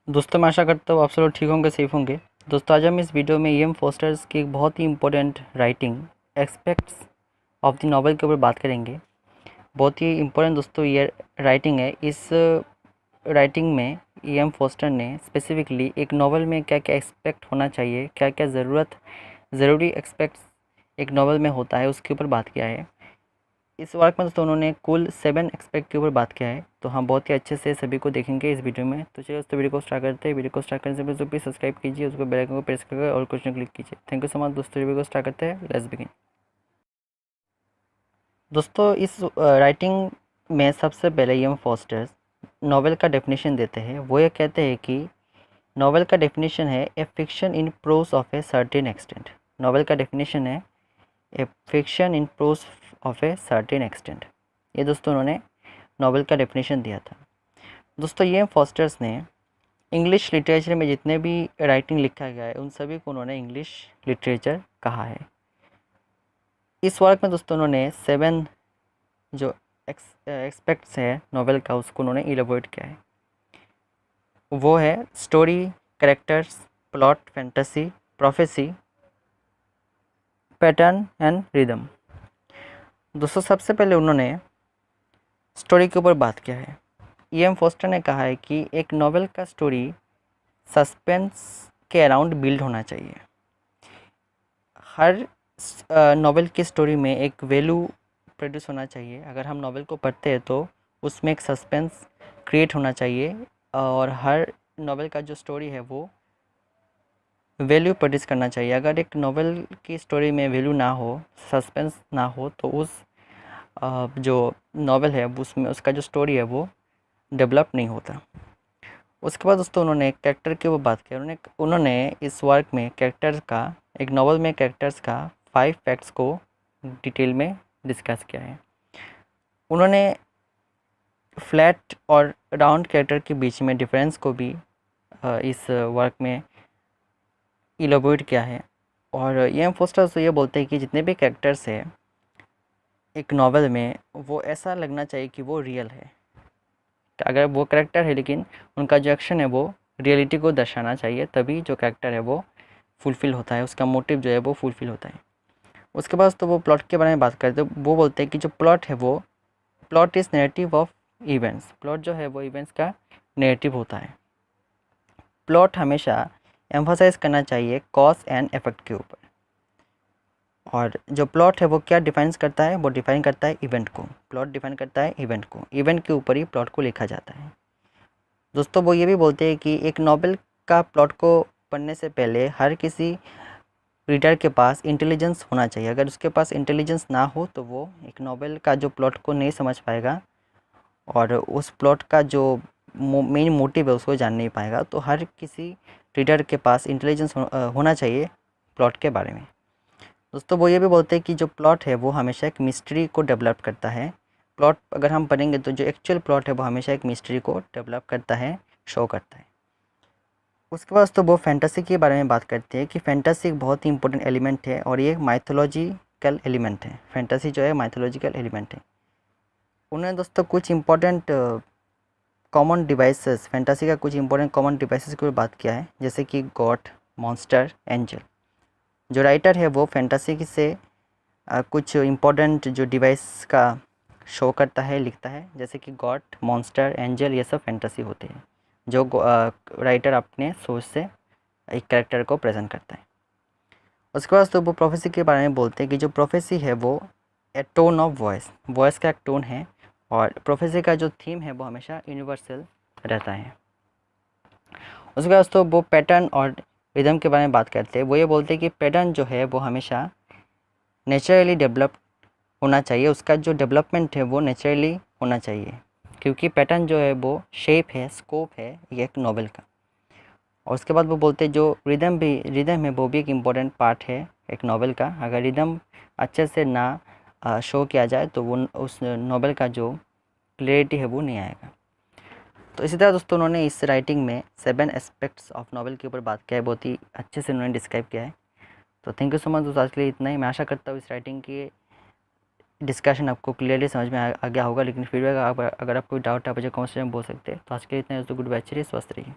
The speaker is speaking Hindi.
दोस्तों मैं आशा करता हूँ आप सब लोग ठीक होंगे, सेफ होंगे। दोस्तों आज हम इस वीडियो में ई.एम. फोस्टर्स की एक बहुत ही important writing aspects of the novel के ऊपर बात करेंगे। बहुत ही इम्पोर्टेंट दोस्तों ये राइटिंग है। इस राइटिंग में ई.एम. फोस्टर ने स्पेसिफिकली एक नॉवल में क्या क्या एक्सपेक्ट होना चाहिए, क्या क्या ज़रूरी एक्सपेक्ट्स एक नॉवल में होता है, उसके ऊपर बात किया है। इस वर्क में दोस्तों उन्होंने कुल 7 एस्पेक्ट के ऊपर बात किया है, तो हम बहुत ही अच्छे से सभी को देखेंगे इस वीडियो में। तो चलिए दोस्तों वीडियो को स्टार्ट करते हैं। वीडियो को स्टार्ट करने से पहले प्लीज़ सब्सक्राइब कीजिए, उसको बेल आइकन को प्रेस करके और क्वेश्चन क्लिक कीजिए। थैंक यू सो मच दोस्तों। वीडियो को स्टार्ट करते हैं, लेट्स बिगिन। दोस्तों इस राइटिंग में सबसे पहले ई.एम. फोस्टर नॉवेल का डेफिनेशन देते हैं। वो ये कहते हैं कि नॉवेल का डेफिनेशन है a fiction in prose of a certain extent. Novel का डेफिनेशन है a fiction in prose of a certain extent. ये दोस्तों उन्होंने नॉवेल का डेफिनेशन दिया था। दोस्तों ये फॉस्टर्स ने इंग्लिश लिटरेचर में जितने भी राइटिंग लिखा गया है उन सभी को उन्होंने इंग्लिश लिटरेचर कहा है। इस वर्क में दोस्तों उन्होंने 7 जो एक्सपेक्ट्स है नॉवेल का उसको उन्होंने इलेबोरेट किया है। वो है story, characters, plot, fantasy, prophecy, pattern and rhythm. दोस्तों सबसे पहले उन्होंने स्टोरी के ऊपर बात किया है। ई.एम. फोस्टर ने कहा है कि एक नॉवेल का स्टोरी सस्पेंस के अराउंड बिल्ड होना चाहिए। हर नॉवेल की स्टोरी में एक वैल्यू प्रोड्यूस होना चाहिए। अगर हम नॉवेल को पढ़ते हैं तो उसमें एक सस्पेंस क्रिएट होना चाहिए, और हर नॉवेल का जो स्टोरी है वो वैल्यू प्रोड्यूस करना चाहिए। अगर एक नॉवेल की स्टोरी में वैल्यू ना हो, सस्पेंस ना हो, तो उस जो नॉवेल है उसमें उसका जो स्टोरी है वो डेवलप नहीं होता। उसके बाद दोस्तों उन्होंने कैरेक्टर की वो बात की। उन्होंने इस वर्क में कैरेक्टर्स का, एक नॉवल में कैरेक्टर्स का 5 फैक्ट्स को डिटेल में डिस्कस किया है। उन्होंने फ्लैट और राउंड कैरेक्टर के बीच में डिफरेंस को भी इस वर्क में इलेबोरेट किया है। और ई.एम. फोस्टर तो ये बोलते हैं कि जितने भी कैरेक्टर्स हैं एक नॉवल में वो ऐसा लगना चाहिए कि वो रियल है। अगर वो कैरेक्टर है लेकिन उनका जो एक्शन है वो रियलिटी को दर्शाना चाहिए, तभी जो कैरेक्टर है वो फुलफ़िल होता है, उसका मोटिव जो है वो फुलफ़िल होता है। उसके बाद तो वो प्लॉट के बारे में बात करते हैं। वो बोलते हैं कि जो प्लॉट है वो plot is narrative of events. Plot जो है वो इवेंट्स का नैरेटिव होता है। प्लॉट हमेशा एम्फसाइज करना चाहिए कॉज एंड इफेक्ट के ऊपर। और जो प्लॉट है वो क्या डिफाइंस करता है, वो डिफाइन करता है इवेंट को। प्लॉट डिफाइन करता है इवेंट को, इवेंट के ऊपर ही प्लॉट को लिखा जाता है। दोस्तों वो ये भी बोलते हैं कि एक नॉवेल का प्लॉट को पढ़ने से पहले हर किसी रीडर के पास इंटेलिजेंस होना चाहिए। अगर उसके पास इंटेलिजेंस ना हो तो वो एक नॉवेल का जो प्लॉट को नहीं समझ पाएगा, और उस प्लॉट का जो मेन मोटिव है उसको जान नहीं पाएगा। तो हर किसी रीडर के पास इंटेलिजेंस होना चाहिए प्लॉट के बारे में। दोस्तों वो ये भी बोलते हैं कि जो प्लॉट है वो हमेशा एक मिस्ट्री को डेवलप करता है। प्लॉट अगर हम पढ़ेंगे तो जो एक्चुअल प्लॉट है वो हमेशा एक मिस्ट्री को डेवलप करता है, शो करता है। उसके बाद तो वो फैंटेसी के बारे में बात करते हैं कि फैंटेसी एक बहुत ही इंपॉर्टेंट एलिमेंट है और ये एक माइथोलॉजिकल एलिमेंट है। फैंटेसी जो है माइथोलॉजिकल एलिमेंट है। उन्होंने दोस्तों कुछ इंपॉर्टेंट कॉमन डिवाइसेस, फैंटेसी का कुछ इंपॉर्टेंट कॉमन डिवाइसेस के ऊपर बात किया है, जैसे कि गॉड, मॉन्स्टर, एंजल। जो राइटर है वो फैंटेसी से कुछ इम्पोर्टेंट जो डिवाइस का शो करता है, लिखता है, जैसे कि गॉड, मॉन्स्टर, एंजल, ये सब फैंटेसी होते हैं जो राइटर अपने सोच से एक कैरेक्टर को प्रेजेंट करता है। उसके बाद तो वो प्रोफेसी के बारे में बोलते हैं कि जो प्रोफेसी है वो ए टोन ऑफ वॉइस, वॉइस का एक टोन है, और प्रोफेसी का जो थीम है वो हमेशा यूनिवर्सल रहता है। उसके बाद तो वो पैटर्न और रिदम के बारे में बात करते हैं। वो ये बोलते हैं कि पैटर्न जो है वो हमेशा नेचुरली डेवलप होना चाहिए, उसका जो डेवलपमेंट है वो नेचुरली होना चाहिए, क्योंकि पैटर्न जो है वो शेप है, स्कोप है ये एक नॉवेल का। और उसके बाद वो बोलते हैं जो रिदम है वो भी एक इम्पॉर्टेंट पार्ट है एक नॉवेल का। अगर रिदम अच्छे से ना शो किया जाए तो वो उस नॉवेल का जो क्लैरिटी है वो नहीं आएगा। तो इसी तरह दोस्तों उन्होंने इस राइटिंग में 7 एस्पेक्ट्स ऑफ नॉवेल के ऊपर बात किया है, बहुत ही अच्छे से उन्होंने डिस्क्राइब किया है। तो थैंक यू सो मच दोस्तों, आज के लिए इतना ही। मैं आशा करता हूँ इस राइटिंग की डिस्कशन आपको क्लियरली समझ में आ गया होगा। लेकिन फीडबैक अगर आपको डाउट है आप मुझे कमेंट सेक्शन में बोल सकते हैं। तो आज के लिए इतना ही दोस्तों, गुड बाय, चलिए स्वस्थ रहिए।